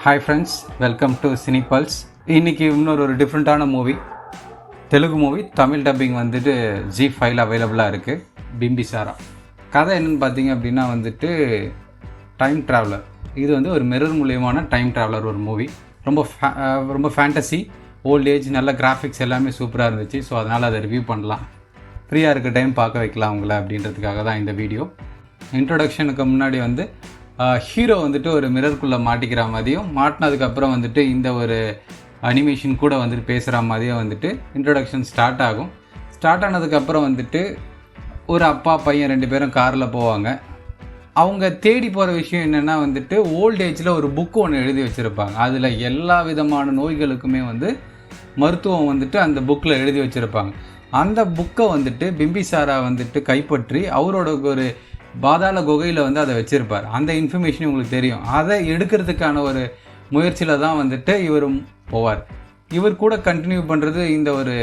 Hi friends, welcome to Cine Pulse. இன்றைக்கி இன்னொரு டிஃப்ரெண்ட்டான movie, Telugu movie, Tamil dubbing வந்துட்டு ஜி5 அவைலபிளாக இருக்குது. பிம்பிசாரா. கதை என்னென்னு பார்த்தீங்க அப்படின்னா வந்துட்டு டைம் ட்ராவலர். இது வந்து ஒரு மிரர் மூலியமான டைம் ட்ராவலர் ஒரு மூவி. ரொம்ப ஃபேண்டசி, ஓல்ட் ஏஜ், நல்ல கிராஃபிக்ஸ் எல்லாமே சூப்பராக இருந்துச்சு. ஸோ அதனால் அதை ரிவ்யூ பண்ணலாம், ஃப்ரீயாக இருக்க டைம் பார்க்க வைக்கலாம் உங்களை அப்படின்றதுக்காக தான் இந்த வீடியோ. இன்ட்ரொடக்ஷனுக்கு முன்னாடி வந்து ஹீரோ வந்துட்டு ஒரு மிரருக்குள்ளே மாட்டிக்கிற மாதிரியும், மாட்டினதுக்கப்புறம் வந்துட்டு இந்த ஒரு அனிமேஷன் கூட வந்துட்டு பேசுகிற மாதிரியும் வந்துட்டு இன்ட்ரொடக்ஷன் ஸ்டார்ட் ஆகும். ஸ்டார்ட் ஆனதுக்கப்புறம் வந்துட்டு ஒரு அப்பா பையன் 2 பேரும் காரில் போவாங்க. அவங்க தேடி போகிற விஷயம் என்னென்னா வந்துட்டு ஓல்ட் ஏஜில் ஒரு புக்கு ஒன்று எழுதி வச்சுருப்பாங்க. அதில் எல்லா விதமான நோய்களுக்குமே வந்து மருத்துவம் வந்துட்டு அந்த புக்கில் எழுதி வச்சுருப்பாங்க. அந்த புக்கை வந்துட்டு பிம்பிசாரா வந்துட்டு கைப்பற்றி அவரோட ஒரு பாதாள குகையில் வந்து அதை வச்சுருப்பார். அந்த இன்ஃபர்மேஷன் உங்களுக்கு தெரியும். அதை எடுக்கிறதுக்கான ஒரு முயற்சியில் தான் வந்துட்டு இவர் போவார். இவர் கூட கண்டினியூ பண்ணுறது இந்த ஒரு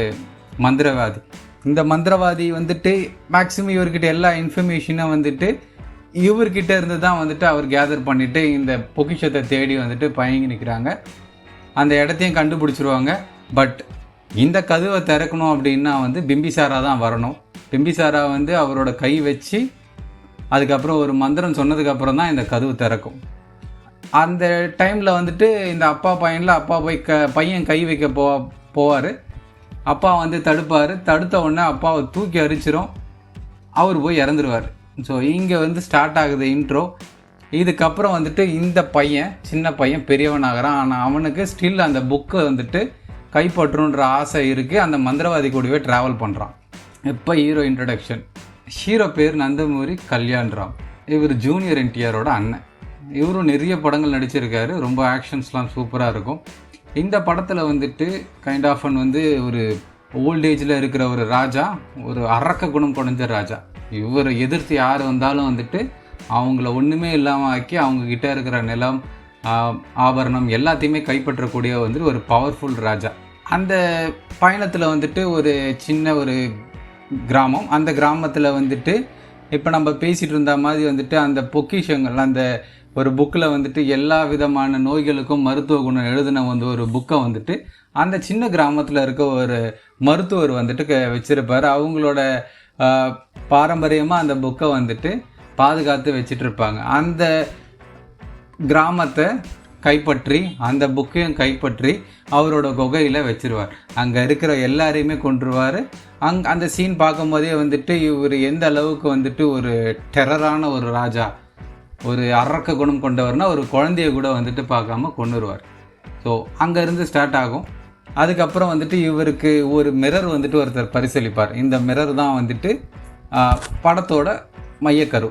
மந்திரவாதி. இந்த மந்திரவாதி வந்துட்டு மேக்ஸிமம் இவர்கிட்ட எல்லா இன்ஃபர்மேஷனும் வந்துட்டு இவர்கிட்ட இருந்து தான் வந்துட்டு அவர் கேதர் பண்ணிவிட்டு இந்த பொக்கிஷத்தை தேடி வந்துட்டு பயங்கி நிற்கிறாங்க. அந்த இடத்தையும் கண்டுபிடிச்சிருவாங்க. பட் இந்த கதவை திறக்கணும் அப்படின்னா வந்து பிம்பிசாரா தான் வரணும். பிம்பிசாரா வந்து அவரோட கை வச்சு அதுக்கப்புறம் ஒரு மந்திரம் சொன்னதுக்கப்புறம் தான் இந்த கதவு திறக்கும். அந்த டைமில் வந்துட்டு இந்த அப்பா போய் பையன் கை வைக்க போவார். அப்பா வந்து தடுப்பார். தடுத்த உடனே அப்பாவை தூக்கி அரிச்சிரும். அவர் போய் இறந்துருவார். ஸோ இங்கே வந்து ஸ்டார்ட் ஆகுது இன்ட்ரோ. இதுக்கப்புறம் வந்துட்டு இந்த பையன், சின்ன பையன் பெரியவனாகிறான். ஆனால் அவனுக்கு ஸ்டில் அந்த புக்கை வந்துட்டு கைப்பற்றுன்ற ஆசை இருக்குது. அந்த மந்திரவாதி கூடவே ட்ராவல் பண்ணுறான். இப்போ ஹீரோ இன்ட்ரடக்ஷன். ஹீரோ பேர் நந்தமூரி கல்யாண்ராம். இவர் ஜூனியர் என்டிஆரோட அண்ணன். இவரும் நிறைய படங்கள் நடிச்சிருக்காரு. ரொம்ப ஆக்ஷன்ஸ்லாம் சூப்பராக இருக்கும். இந்த படத்தில் வந்துட்டு கைண்ட் ஆஃப் வந்து ஒரு ஓல்ட் ஏஜில் இருக்கிற ஒரு ராஜா, ஒரு அரக்க குணம் கொண்ட ராஜா. இவரை எதிர்த்து யார் வந்தாலும் வந்துட்டு அவங்கள ஒன்றுமே இல்லாமல் ஆக்கி அவங்கக்கிட்ட இருக்கிற நிலம், ஆபரணம் எல்லாத்தையுமே கைப்பற்றக்கூடிய வந்துட்டு ஒரு பவர்ஃபுல் ராஜா. அந்த பயணத்தில் வந்துட்டு ஒரு சின்ன ஒரு கிராமம். அந்த கிராமத்தில் வந்துட்டு இப்போ நம்ம பேசிகிட்டு இருந்த மாதிரி வந்துட்டு அந்த பொக்கிஷங்கள், அந்த ஒரு புக்கில் வந்துட்டு எல்லா விதமான நோய்களுக்கும் மருத்துவ குணம் எழுதின வந்து ஒரு புக்கை வந்துட்டு அந்த சின்ன கிராமத்தில் இருக்க ஒரு மருத்துவர் வந்துட்டு வச்சுருப்பார். அவங்களோட பாரம்பரியமாக அந்த புக்கை வந்துட்டு பாதுகாத்து வச்சிட்ருப்பாங்க. அந்த கிராமத்தை கைப்பற்றி, அந்த புக்கையும் கைப்பற்றி அவரோட குகையில் வச்சிருவார். அங்கே இருக்கிற எல்லாரையுமே கொன்றுவார். அந்த சீன் பார்க்கும் போதே வந்துட்டு இவர் எந்த அளவுக்கு வந்துட்டு ஒரு டெரரான ஒரு ராஜா, ஒரு அரக்க குணம் கொண்டவர்னா ஒரு குழந்தைய கூட வந்துட்டு பார்க்காம கொன்னுருவார். ஸோ அங்கேருந்து ஸ்டார்ட் ஆகும். அதுக்கப்புறம் வந்துட்டு இவருக்கு ஒரு மிரர் வந்துட்டு ஒருத்தர் பரிசீலிப்பார். இந்த மிரர் தான் வந்துட்டு படத்தோட மையக்கரு.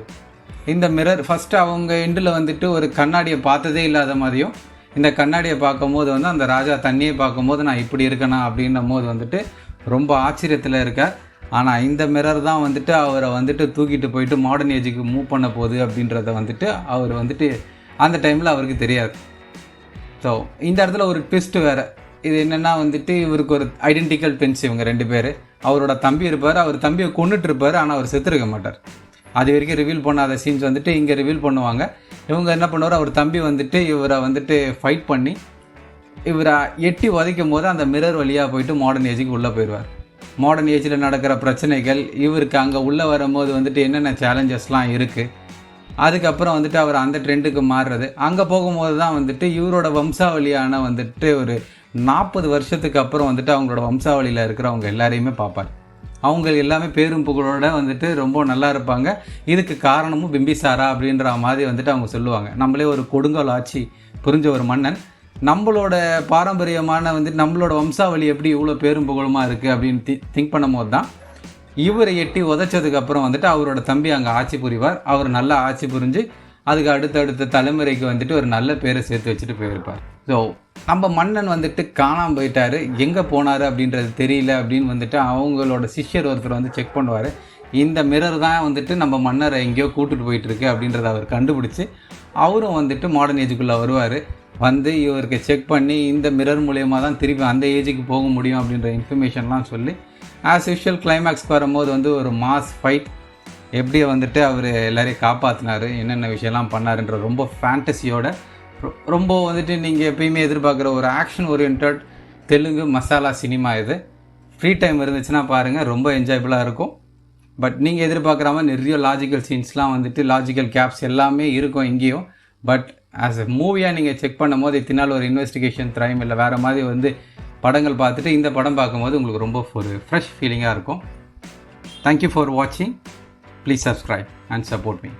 இந்த மிரர் ஃபஸ்ட்டு அவங்க எண்டில் வந்துட்டு ஒரு கண்ணாடியை பார்த்ததே இல்லாத மாதிரியும், இந்த கண்ணாடியை பார்க்கும்போது வந்து அந்த ராஜா தண்ணியை பார்க்கும்போது நான் இப்படி இருக்கேனா அப்படின்னும் போது வந்துட்டு ரொம்ப ஆச்சரியத்தில் இருக்கார். ஆனால் இந்த மிரர் தான் வந்துட்டு அவரை வந்துட்டு தூக்கிட்டு போயிட்டு மாடர்ன் ஏஜுக்கு மூவ் பண்ண போகுது அப்படின்றத வந்துட்டு அவர் வந்துட்டு அந்த டைமில் அவருக்கு தெரியாது. ஸோ இந்த இடத்துல ஒரு ட்விஸ்ட்டு வேறு. இது என்னென்னா வந்துட்டு இவருக்கு ஒரு ஐடென்டிக்கல் ட்வின்ஸ் இவங்க 2 பேர். அவரோட தம்பி இருப்பார். அவர் தம்பியை கொண்டுட்டு இருப்பார். ஆனால் அவர் செத்துருக்க மாட்டார். அது வரைக்கும் ரிவீல் பண்ணாத சீன்ஸ் வந்துட்டு இங்கே ரிவீல் பண்ணுவாங்க. இவங்க என்ன பண்ணுவார், அவர் தம்பி வந்துட்டு இவரை வந்துட்டு ஃபைட் பண்ணி இவரை எட்டி உதைக்கும் போது அந்த மிரர் வழியாக போயிட்டு மாடர்ன் ஏஜுக்கு உள்ளே போயிடுவார். மாடர்ன் ஏஜில் நடக்கிற பிரச்சனைகள், இவருக்கு அங்கே உள்ளே வரும்போது வந்துட்டு என்னென்ன சேலஞ்சஸ்லாம் இருக்குது, அதுக்கப்புறம் வந்துட்டு அவர் அந்த ட்ரெண்டுக்கு மாறுறது. அங்கே போகும்போது தான் வந்துட்டு இவரோட வம்சாவளியான வந்துட்டு ஒரு 40 வருஷத்துக்கு அப்புறம் வந்துட்டு அவங்களோட வம்சாவளியில் இருக்கிறவங்க எல்லாரையுமே பார்ப்பார். அவங்க எல்லாமே பேரும் புகழோட வந்துட்டு ரொம்ப நல்லா இருப்பாங்க. இதுக்கு காரணமும் பிம்பிசாரா அப்படின்ற மாதிரி வந்துட்டு அவங்க சொல்லுவாங்க. நம்மளே ஒரு கொடுங்கோல் ஆட்சி புரிஞ்ச ஒரு மன்னன், நம்மளோட பாரம்பரியமான வந்துட்டு நம்மளோட வம்சாவளி எப்படி இவ்வளோ பேரும் புகழுமாக இருக்குது அப்படின்னு திங்க் பண்ணும் போது தான் இவரை எட்டி உதைச்சதுக்கப்புறம் வந்துட்டு அவரோட தம்பி அங்கே ஆட்சி புரிவார். அவர் நல்லா ஆட்சி புரிஞ்சு அதுக்கு அடுத்தடுத்த தலைமுறைக்கு வந்துட்டு ஒரு நல்ல பேரை சேர்த்து வச்சுட்டு போயிருப்பார். ஸோ நம்ம மன்னன் வந்துட்டு காணாமல் போயிட்டார், எங்கே போனார் அப்படின்றது தெரியல அப்படின்னு வந்துட்டு அவங்களோட சிஷ்யர் ஒருத்தர் வந்து செக் பண்ணுவார். இந்த மிரர் தான் வந்துட்டு நம்ம மன்னரை எங்கேயோ கூட்டுட்டு போயிட்டுருக்கு அப்படின்றத அவர் கண்டுபிடிச்சி அவரும் வந்துட்டு மாடர்ன் ஏஜுக்குள்ளே வருவார். வந்து இவருக்கு செக் பண்ணி இந்த மிரர் மூலயமா தான் திருப்பி அந்த ஏஜுக்கு போக முடியும் அப்படின்ற இன்ஃபர்மேஷன்லாம் சொல்லி ஆஸ் யூஷுவல் கிளைமேக்ஸ்க்கு வரும்போது வந்து ஒரு மாஸ் ஃபைட், எப்படி வந்துட்டு அவர் எல்லோரையும் காப்பாற்றினார், என்னென்ன விஷயம்லாம் பண்ணாருன்ற ரொம்ப ஃபேண்டசியோட ரொம்ப வந்துட்டு நீங்கள் எப்பயுமே எதிர்பார்க்குற ஒரு action orient Telugu masala cinema இது. ஃப்ரீ டைம் இருந்துச்சுன்னா பாருங்கள், ரொம்ப என்ஜாயபுளாக இருக்கும். பட் நீங்கள் எதிர்பார்க்குற மாதிரி நிறைய லாஜிக்கல் சீன்ஸ்லாம் வந்துட்டு லாஜிக்கல் கேப்ஸ் எல்லாமே இருக்கும் இங்கேயும். பட் ஆஸ் எ மூவியாக நீங்கள் செக் பண்ணும் போது இத்தினால் ஒரு இன்வெஸ்டிகேஷன் த்ரைம் இல்லை வேறு மாதிரி வந்து படங்கள் பார்த்துட்டு இந்த படம் பார்க்கும்போது உங்களுக்கு ரொம்ப ஒரு ஃப்ரெஷ் ஃபீலிங்காக இருக்கும். தேங்க்யூ ஃபார் வாட்சிங். Please subscribe and support me.